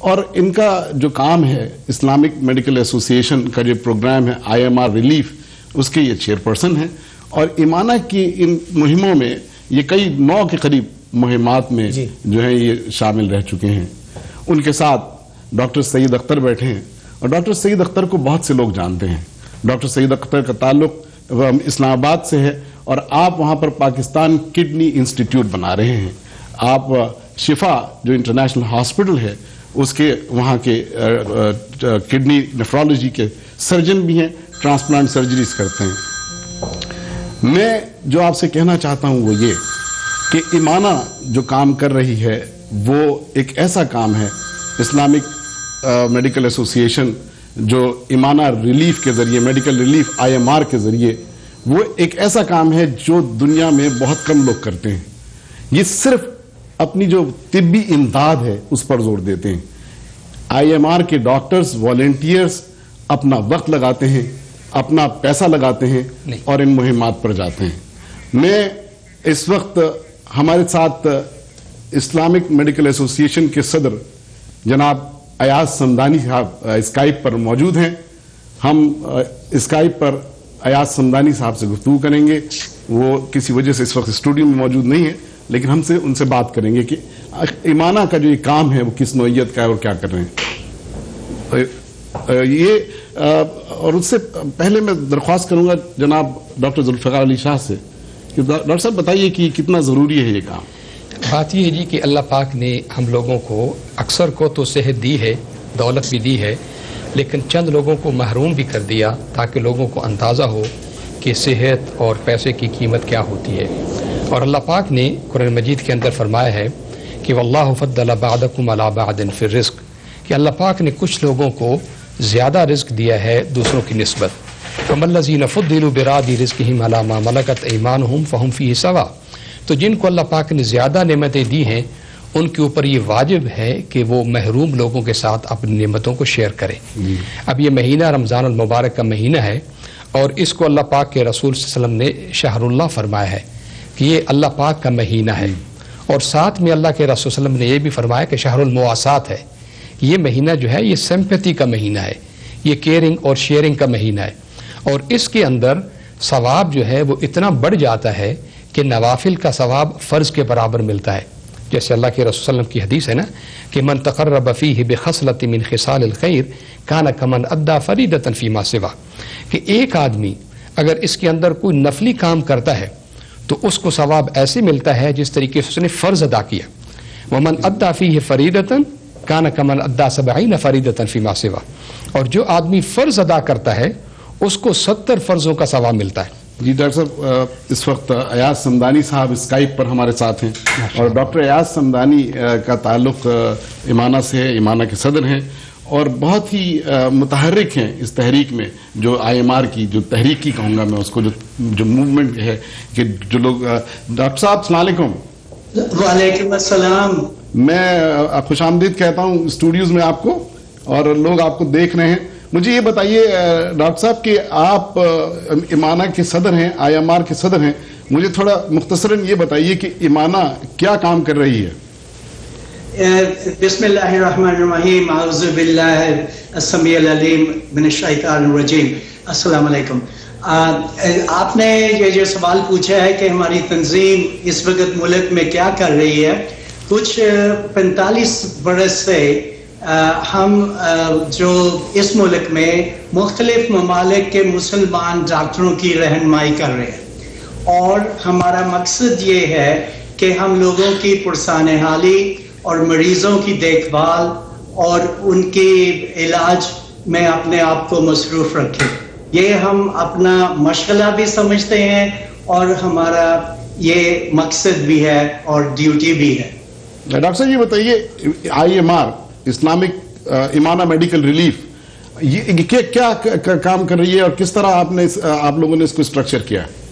اور ان کا جو کام ہے اسلامک میڈیکل ایسوسیشن کا جو پروگرام ہے IMR ریلیف، اس کے یہ چیئرپرسن ہیں، اور ایمانہ کی ان مہموں میں یہ کئی 9 کے قریب مہمات میں جو ہیں یہ شامل رہ چکے ہیں۔ ان کے ساتھ ڈاکٹر سعید اختر بیٹھے ہیں، اور ڈاکٹر سعید اختر کو بہت سے لوگ جانتے ہیں۔ ڈاکٹر سعید اختر کا تعلق اسلام آباد سے ہے، اور آپ وہاں پر پاکستان کڈنی انسٹیٹیوٹ بنا رہے ہیں۔ آپ شفا جو انٹرنیشنل ہاسپٹل ہے اس کے وہاں کے کڈنی نیفرولوجی کے سرجن بھی ہیں، ٹرانسپلانٹ سرجریز کرتے ہیں۔ میں جو آپ سے کہنا چاہتا ہوں وہ یہ کہ ایمانہ جو کام کر رہی ہے وہ ایک ایسا کام ہے، اسلامک میڈیکل ایسوسیشن جو ایمانہ ریلیف کے ذریعے، میڈیکل ریلیف IMR کے ذریعے، وہ ایک ایسا کام ہے جو دنیا میں بہت کم لوگ کرتے ہیں۔ یہ صرف اپنی جو طبی امداد ہے اس پر زور دیتے ہیں۔ IMR کے ڈاکٹرز، والنٹیئرز اپنا وقت لگاتے ہیں، اپنا پیسہ لگاتے ہیں اور ان مہمات پر جاتے ہیں۔ میں اس وقت ہمارے ساتھ اسلامک میڈیکل ایسوسیشن کے صدر جناب ایاز صمدانی صاحب اسکائپ پر موجود ہیں۔ ہم اسکائپ پر ایاز صمدانی صاحب سے گفتگو کریں گے۔ وہ کسی وجہ سے اس وقت اسٹوڈیو میں موجود نہیں ہے، لیکن ہم ان سے بات کریں گے کہ ایمانہ کا جو یہ کام ہے وہ کس نوعیت کا ہے اور کیا کر رہے ہیں۔ اور اس سے پہلے میں درخواست کروں گا جناب ڈاکٹر ذوالفقار علی شاہ سے کہ ڈاکٹر صاحب بتائیے کہ کتنا ضروری ہے یہ کام۔ بات یہ ہے جی کہ اللہ پاک نے ہم لوگوں کو اکثر کو تو صحت دی ہے، دولت بھی دی ہے، لیکن چند لوگوں کو محروم بھی کر دیا تاکہ لوگوں کو اندازہ ہو کہ صحت اور پیسے کی قیمت کیا ہوتی ہے۔ اور اللہ پاک نے قرآن مجید کے اندر فرمایا ہے کہ واللہ فضل بعضکم علی بعض فی الرزق، کہ اللہ پاک نے کچھ لوگوں کو زیادہ رزق دیا ہے دوسروں کی نسبت۔ فَأَمَّا الَّذِينَ فُضِّلُوا بِرَادِّ رِزْقِهِمْ عَلَىٰ مَا مَلَكَتْ أَيْمَانُهُمْ فَهُمْ فِيهِ سَوَاءٌ، تو جن کو اللہ پاک نے زیادہ نعمتیں دی ہیں ان کے اوپر یہ واجب ہے کہ وہ محروم لوگوں کے ساتھ اپنی نعمتوں کو شیئر کریں۔ اب یہ مہینہ رمضان المبارک کا مہینہ ہے، اور اس کو اللہ پاک کے رسول صلی اللہ علیہ وسلم نے شہر اللہ فرمایا ہے کہ یہ اللہ پاک کا مہینہ ہے، اور ساتھ میں اللہ کے رسول صلی اللہ علیہ وسلم نے یہ بھی فرمایا کہ شہر المواسات ہے۔ یہ مہینہ جو ہے یہ سمپیتی کا مہینہ ہے، یہ کیئرنگ اور شیئرنگ کا مہینہ ہے، اور اس کے اندر ثواب جو ہے وہ اتنا بڑھ جاتا ہے کہ نوافل کا ثواب فرض کے برابر ملتا ہے۔ جیسے اللہ کے رسول صلی اللہ علیہ وسلم کی حدیث ہے نا کہ من تقرب فیہ بخصلۃ من خصال الخیر کان کمن ادی فریضۃ فیما سوا، کہ ایک آدمی اگر اس کے اندر کوئی نفلی کام کرتا ہے تو اس کو ثواب ایسے ملتا ہے جس طریقے سے اس نے فرض ادا کیا۔ ومن ادی فیہ فریضۃ کان کمن ادی 70 فریضۃ فیما سوا، اور جو آدمی فرض ادا کرتا ہے اس کو 70 فرضوں کا ثواب ملتا ہے۔ جی ڈاکٹر صاحب، اس وقت ایاز صمدانی صاحب اسکائپ پر ہمارے ساتھ ہیں، اور ڈاکٹر ایاز صمدانی کا تعلق ایمانہ سے ہے، ایمانہ کے صدر ہیں، اور بہت ہی متحرک ہیں اس تحریک میں، جو IMR کی جو تحریک کی کہوں گا میں اس کو، جو موومنٹ ہے کہ جو لوگ۔ ڈاکٹر صاحب السلام علیکم۔ وعلیکم السلام۔ میں خوش آمدید کہتا ہوں اسٹوڈیوز میں آپ کو، اور لوگ آپ کو دیکھ رہے ہیں۔ مجھے یہ بتائیے ڈاکٹر صاحب کہ آپ ایمانہ کے صدر ہیں، IMR کے صدر ہیں، مجھے تھوڑا مختصراً یہ بتائیے کہ ایمانہ کیا کام کر رہی ہے؟ بسم اللہ الرحمن الرحیم، اعوذ باللہ السمیع العلیم من الشیطان الرجیم۔ السلام علیکم۔ آپ نے یہ جو سوال پوچھا ہے کہ ہماری تنظیم اس وقت ملک میں کیا کر رہی ہے، کچھ 45 برس سے ہم جو اس ملک میں مختلف ممالک کے مسلمان ڈاکٹروں کی رہنمائی کر رہے ہیں، اور ہمارا مقصد یہ ہے کہ ہم لوگوں کی پرسان حالی اور مریضوں کی دیکھ بھال اور ان کے علاج میں اپنے آپ کو مصروف رکھیں۔ یہ ہم اپنا مشغلہ بھی سمجھتے ہیں اور ہمارا یہ مقصد بھی ہے اور ڈیوٹی بھی ہے۔ ڈاکٹر صاحب یہ بتائیے IMR اسلامک ایمانہ میڈیکل ریلیف یہ کیا کام کر رہی ہے، اور کس طرح آپ لوگوں نے اس کو اسٹرکچر کیا ہے؟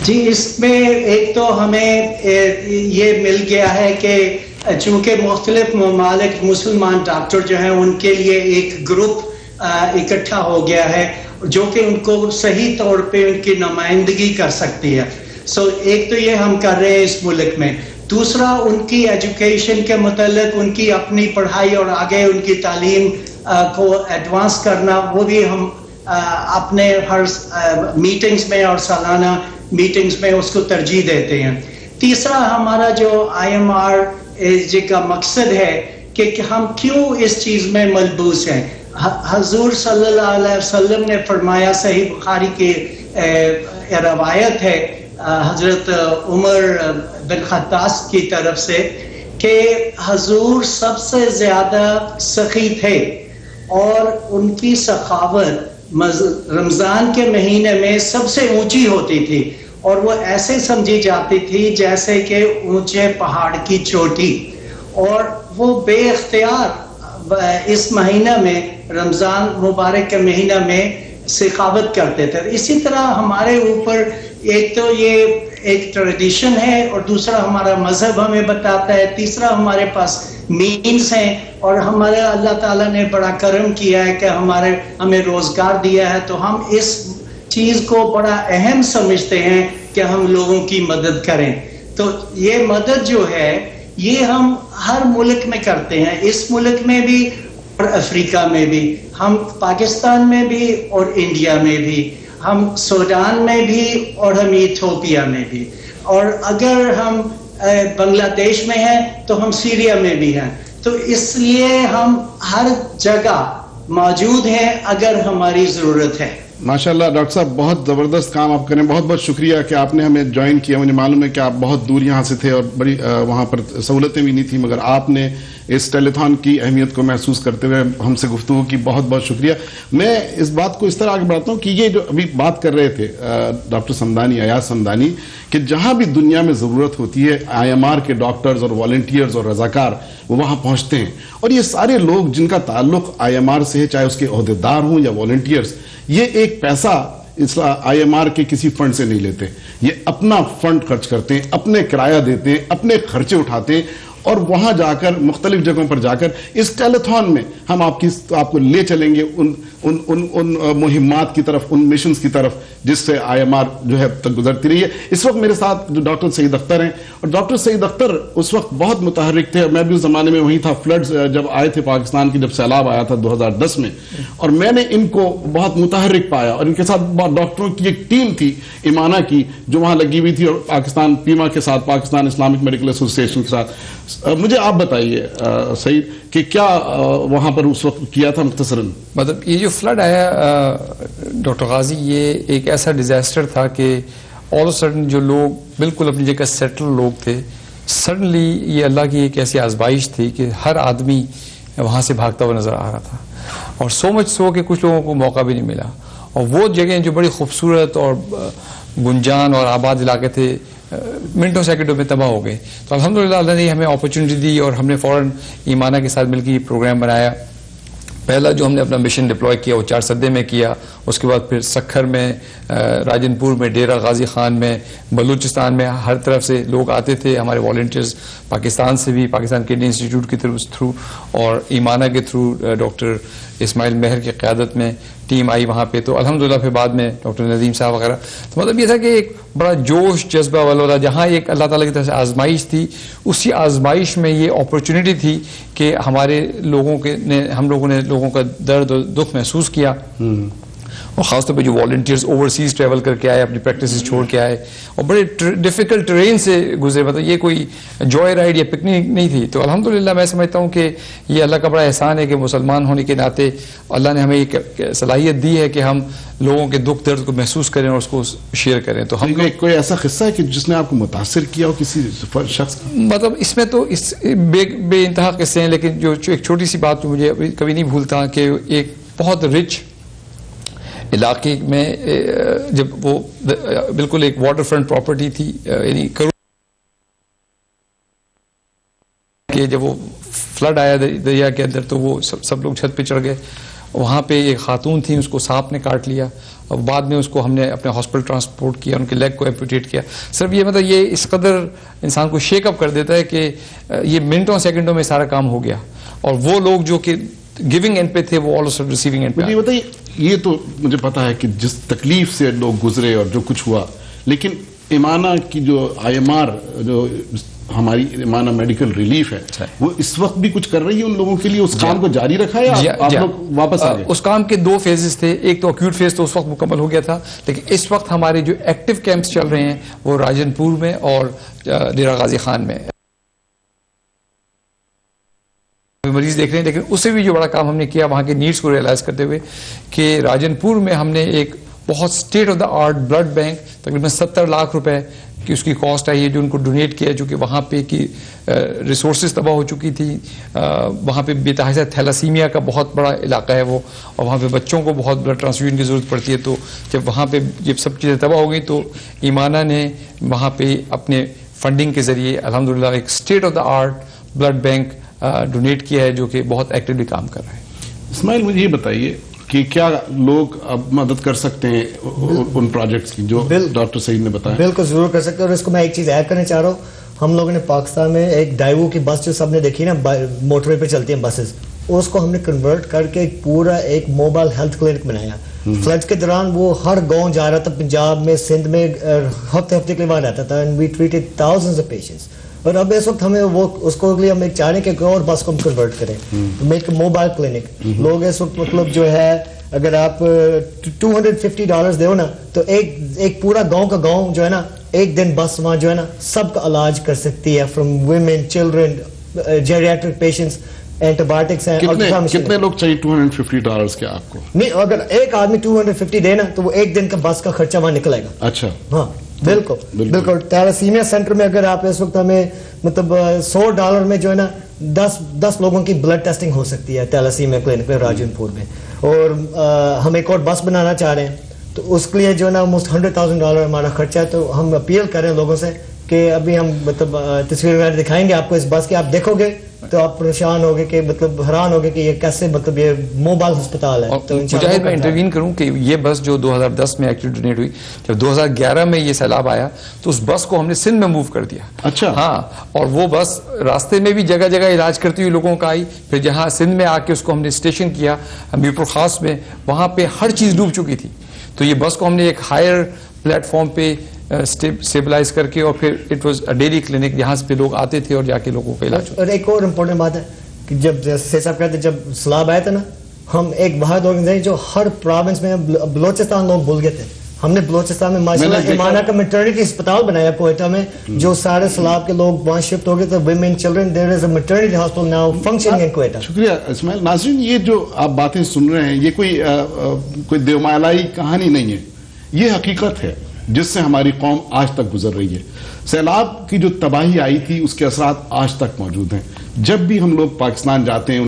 جی، اس میں ایک تو ہمیں یہ مل گیا ہے کہ چونکہ مختلف ممالک مسلمان ڈاکٹر جو ہیں ان کے لیے ایک گروپ اکٹھا ہو گیا ہے جو کہ ان کو صحیح طور پہ ان کی نمائندگی کر سکتی ہے۔ ایک تو یہ ہم کر رہے ہیں اس ملک میں۔ دوسرا ان کی ایجوکیشن کے متعلق ان کی اپنی پڑھائی اور آگے ان کی تعلیم کو ایڈوانس کرنا، وہ بھی ہم اپنے ہر میٹنگز میں اور سالانہ میٹنگز میں اس کو ترجیح دیتے ہیں۔ تیسرا ہمارا جو IMR جی کا مقصد ہے کہ ہم کیوں اس چیز میں ملبوس ہیں۔ حضور صلی اللہ علیہ وسلم نے فرمایا، صحیح بخاری کی روایت ہے حضرت عمر بن خطاب کی طرف سے، کہ حضور سب سے زیادہ سخی تھے اور ان کی سخاوت رمضان کے مہینے میں سب سے اونچی ہوتی تھی، اور وہ ایسے سمجھی جاتی تھی جیسے کہ اونچے پہاڑ کی چوٹی، اور وہ بے اختیار اس مہینہ میں، رمضان مبارک کے مہینہ میں سخاوت کرتے تھے۔ اسی طرح ہمارے اوپر ایک تو یہ ایک ٹریڈیشن ہے، اور دوسرا ہمارا مذہب ہمیں بتاتا ہے، تیسرا ہمارے پاس مینز ہیں، اور ہمارے اللہ تعالیٰ نے بڑا کرم کیا ہے کہ ہمیں روزگار دیا ہے، تو ہم اس چیز کو بڑا اہم سمجھتے ہیں کہ ہم لوگوں کی مدد کریں۔ تو یہ مدد جو ہے یہ ہم ہر ملک میں کرتے ہیں، اس ملک میں بھی اور افریقہ میں بھی، ہم پاکستان میں بھی اور انڈیا میں بھی، ہم سوڈان میں بھی اور ہم ایتھوپیا میں بھی، اور اگر ہم بنگلہ دیش میں ہیں تو ہم سیریا میں بھی ہیں۔ تو اس لیے ہم ہر جگہ موجود ہیں اگر ہماری ضرورت ہے۔ ماشاءاللہ ڈاکٹر صاحب، بہت زبردست کام آپ کریں، بہت بہت شکریہ کہ آپ نے ہمیں جوائن کیا۔ مجھے معلوم ہے کہ آپ بہت دور یہاں سے تھے اور بڑی وہاں پر سہولتیں بھی نہیں تھیں، مگر آپ نے اس ٹیلیتھون کی اہمیت کو محسوس کرتے ہوئے ہم سے گفتگو کی، بہت بہت شکریہ۔ میں اس بات کو اس طرح آگے بڑھاتا ہوں کہ یہ جو ابھی بات کر رہے تھے ڈاکٹر سمدانی، ایاز سمدانی، کہ جہاں بھی دنیا میں ضرورت ہوتی ہے IMR کے ڈاکٹرز اور والنٹیئرز اور رضاکار وہ وہاں پہنچتے ہیں، اور یہ سارے لوگ جن کا تعلق IMR سے ہے، چاہے اس کے عہدیدار ہوں یا والنٹیئرز، یہ ایک پیسہ اس IMR کے کسی فنڈ سے نہیں لیتے، یہ اپنا فنڈ خرچ کرتے ہیں، اپنے کرایہ دیتے ہیں، اپنے خرچے اٹھاتے ہیں، اور وہاں جا کر مختلف جگہوں پر جا کر اس ٹیلیتھون میں ہم آپ کو لے چلیں گے ان مہمات کی طرف، ان مشنز کی طرف جس سے IMR جو ہے تک گزرتی رہی ہے۔ اس وقت میرے ساتھ جو ڈاکٹر سعید اختر ہیں، اور ڈاکٹر سعید اختر اس وقت بہت متحرک تھے، میں بھی اس زمانے میں وہیں تھا، فلڈز جب آئے تھے پاکستان کی، جب سیلاب آیا تھا 2010 میں، اور میں نے ان کو بہت متحرک پایا، اور ان کے ساتھ ڈاکٹروں کی ایک ٹیم تھی ایمانہ کی جو وہاں لگی ہوئی تھی، اور پاکستان پیما کے ساتھ، پاکستان اسلامک میڈیکل ایسوسی ایشن کے ساتھ۔ مجھے آپ بتائیے سعید کہ کیا وہاں پر اس وقت کیا تھا مختصراً؟ مطلب یہ جو فلڈ آیا ڈاکٹر غازی، یہ ایک ایسا ڈیزاسٹر تھا کہ آل سڈن جو لوگ بالکل اپنی جگہ سیٹل لوگ تھے، سڈنلی یہ اللہ کی ایک ایسی آزمائش تھی کہ ہر آدمی وہاں سے بھاگتا ہوا نظر آ رہا تھا، اور سو مچ سو کہ کچھ لوگوں کو موقع بھی نہیں ملا، اور وہ جگہیں جو بڑی خوبصورت اور گنجان اور آباد علاقے تھے منٹوں سیکنڈوں میں تباہ ہو گئے۔ تو الحمدللہ اللہ نے ہمیں اپرچونٹی دی، اور ہم نے فوراً ایمانہ کے ساتھ مل کے یہ پروگرام بنایا۔ پہلا جو ہم نے اپنا مشن ڈپلوائے کیا وہ 4 سدے میں کیا، اس کے بعد پھر سکھر میں، راجن پور میں، ڈیرہ غازی خان میں، بلوچستان میں، ہر طرف سے لوگ آتے تھے، ہمارے والنٹیئرز پاکستان سے بھی، پاکستان کڈنی انسٹیٹیوٹ کی طرف تھرو اور ایمانہ کے تھرو ڈاکٹر اسماعیل مہر کی قیادت میں ٹیم آئی وہاں پہ۔ تو الحمدللہ پھر بعد میں ڈاکٹر ندیم صاحب وغیرہ، تو مطلب یہ تھا کہ ایک بڑا جوش جذبہ والا، جہاں ایک اللہ تعالیٰ کی طرف سے آزمائش تھی، اسی آزمائش میں یہ اپرچونٹی تھی کہ ہمارے ہم لوگوں نے لوگوں کا درد اور دکھ محسوس کیا، اور خاص طور پہ جو والنٹیئرز اوورسیز ٹریول کر کے آئے، اپنی پریکٹسز چھوڑ کے آئے، اور بڑے ڈیفیکلٹ ٹرین سے گزرے، مطلب یہ کوئی جوائے رائڈ یا پکنک نہیں تھی۔ تو الحمدللہ میں سمجھتا ہوں کہ یہ اللہ کا بڑا احسان ہے کہ مسلمان ہونے کے ناطے اللہ نے ہمیں ایک صلاحیت دی ہے کہ ہم لوگوں کے دکھ درد کو محسوس کریں اور اس کو شیئر کریں۔ تو ہم کوئی ایسا قصہ ہے کہ جس نے آپ کو متاثر کیا ہو کسی شخص کا؟ مطلب اس میں تو بے انتہا قصے ہیں، لیکن جو ایک چھوٹی سی بات مجھے کبھی نہیں بھولتا کہ ایک بہت رچ علاقے میں جب وہ بالکل ایک واٹر فرنٹ پراپرٹی تھی، یعنی کہ جب وہ فلڈ آیا دریا کے اندر تو وہ سب لوگ چھت پہ چڑھ گئے، وہاں پہ ایک خاتون تھی، اس کو سانپ نے کاٹ لیا، اور بعد میں اس کو ہم نے اپنے ہاسپٹل ٹرانسپورٹ کیا، ان کے لیگ کو ایمپوٹیٹ کیا۔ صرف یہ مطلب یہ اس قدر انسان کو شیک اپ کر دیتا ہے کہ یہ منٹوں سیکنڈوں میں سارا کام ہو گیا، اور وہ لوگ جو کہ گیونگ اینڈ پہ تھے وہ آلسو ریسیونگ اینڈ پہ۔ مجھے بتائیے، یہ تو مجھے پتا ہے کہ جس تکلیف سے لوگ گزرے اور جو کچھ ہوا، لیکن ایمانہ کی جو IMR جو ہماری مانا میڈیکل ریلیف ہے وہ اس وقت بھی کچھ کر رہی ہے ان لوگوں کے لیے؟ اس کام کو جاری رکھا ہے یا آپ لوگ واپس آ گئے؟ اس کام کے 2 فیزز تھے. ایک تو ایکیوٹ فیز تو اس وقت مکمل ہو گیا تھا، لیکن اس وقت ہمارے جو ایکٹیو کیمپس چل رہے ہیں وہ راجن پور میں اور ڈیرہ غازی خان میں مریض دیکھ رہے ہیں. لیکن اس سے بھی جو بڑا کام ہم نے کیا وہاں کے نیڈس کو ریئلائز کرتے ہوئے کہ راجن پور میں ہم نے ایک بہت state of the art blood bank تقریباً 70 لاکھ روپے کی اس کی کاسٹ آئی ہے جو ان کو ڈونیٹ کیا، جو کہ وہاں پہ کی ریسورسز تباہ ہو چکی تھی. وہاں پہ بے تحاشا تھیلاسیمیا کا بہت بڑا علاقہ ہے وہ، اور وہاں پہ بچوں کو بہت بلڈ ٹرانسفیوژن کی ضرورت پڑتی ہے. تو جب وہاں پہ جب سب چیزیں تباہ ہو گئی تو ایمانہ نے وہاں پہ اپنے فنڈنگ کے ذریعے الحمدللہ ایک state of the art blood bank donate کیا ہے جو کہ بہت ایکٹیولی کام کر رہا ہے. اسماعیل مجھے یہ بتائیے کہ کیا لوگ اب مدد کر سکتے ہیں ان پروجیکٹس کی جو ڈاکٹر سعید نے بتایا؟ بالکل ضرور کر سکتے ہیں. اور اس کو میں ایک چیز ایڈ کرنا چاہ رہا ہوں. ہم لوگوں نے پاکستان میں ایک ڈائیوو کی بس جو سب نے دیکھی نا موٹر وے پہ چلتی ہیں بسز، اس کو ہم نے کنورٹ کر کے پورا ایک موبائل ہیلتھ کلینک بنایا. فلڈ کے دوران وہ ہر گاؤں جا رہا تھا پنجاب میں، سندھ میں، ہفتے کے لیے وہاں رہتا تھا. And we treated thousands of patients. اور اب اس وقت ہمیں وہ اس کو لیے ہم ایک چاہ رہے ہیں کہ اور بس کو ہم کنورٹ کریں میک موبائل کلینک. لوگ اس وقت مطلب جو ہے اگر آپ $250 دو نا تو ایک پورا گاؤں کا گاؤں جو ہے نا ایک دن بس وہاں جو ہے نا سب کا علاج کر سکتی ہے، from women, children, geriatric patients, antibiotics ہیں. کتنے لوگ چاہیے $250 کے آپ کو؟ نہیں، اگر ایک آدمی 250 دے نا تو وہ ایک دن کا بس کا خرچہ وہاں نکلے گا. اچھا ہاں بالکل. تیلاسیمیا سینٹر میں اگر آپ اس وقت ہمیں مطلب $100 میں جو ہے نا 10 لوگوں کی بلڈ ٹیسٹنگ ہو سکتی ہے تیلاسیمیا کلینک میں راجن پور میں. اور ہم ایک اور بس بنانا چاہ رہے ہیں تو اس کے لیے جو ہے نا almost $100,000 ہمارا خرچہ ہے. تو ہم اپیل کر رہے ہیں لوگوں سے کہ ابھی ہم مطلب تصویر وغیرہ دکھائیں گے آپ کو اس بس کی، آپ دیکھو گے تو آپ پریشان ہوگے کہ مطلب حیران ہوگے کہ یہ کیسے مطلب یہ موبائل ہسپتال ہے. تو مجاہد میں انٹروین کروں کہ یہ بس جو 2010 میں ایکچولی ڈونیٹ ہوئی، جب 2011 میں یہ سیلاب آیا تو اس بس کو ہم نے سندھ میں موو کر دیا. اچھا ہاں، اور وہ بس راستے میں بھی جگہ جگہ علاج کرتی ہوئی لوگوں کا آئی. پھر جہاں سندھ میں آ کے اس کو ہم نے اسٹیشن کیا میرپور خاص میں، وہاں پہ ہر چیز ڈوب چکی تھی. تو یہ بس کو ہم نے ایک ہائر پلیٹ فارم پہ اسٹیبلائز کر کے، اور پھر it was a daily clinic جہاں پہ لوگ آتے تھے اور جا کے لوگوں کا علاج. اور ایک اور امپورٹنٹ بات ہے کہ جب جیسے صاحب کہتے جب سیلاب آیا تھا نا، ہم ایک واحد آرگنائزیشن جو ہر پروونس میں، بلوچستان لوگ بھول گئے تھے، ہم نے بلوچستان میں ماشاءاللہ ایمانہ کا میٹرنٹی اسپتال بنایا کوئٹہ میں، جو سارے سیلاب کے لوگ وہاں شفٹ ہو گئے تھے. Women, children, there is a maternity hospital now functioning in Quetta. شکریہ اسماعیل. ناظرین یہ جو آپ باتیں سن رہے ہیں یہ کوئی دیومالائی کہانی نہیں ہے، یہ حقیقت ہے جس سے ہماری قوم آج تک گزر رہی ہے. سیلاب کی جو تباہی آئی تھی اس کے اثرات آج تک موجود ہیں. جب بھی ہم لوگ پاکستان جاتے ہیں